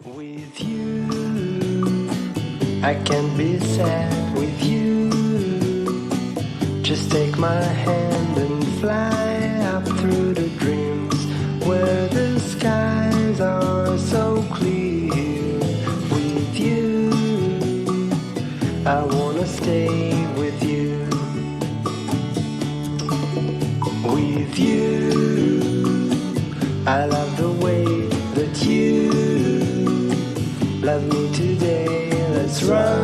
With you, I can't be sad with you. Just take my hand and fly up through the dreams where the skies are so clear. With you, I wanna stay with you. With you, I love the way that you love me today. Let's run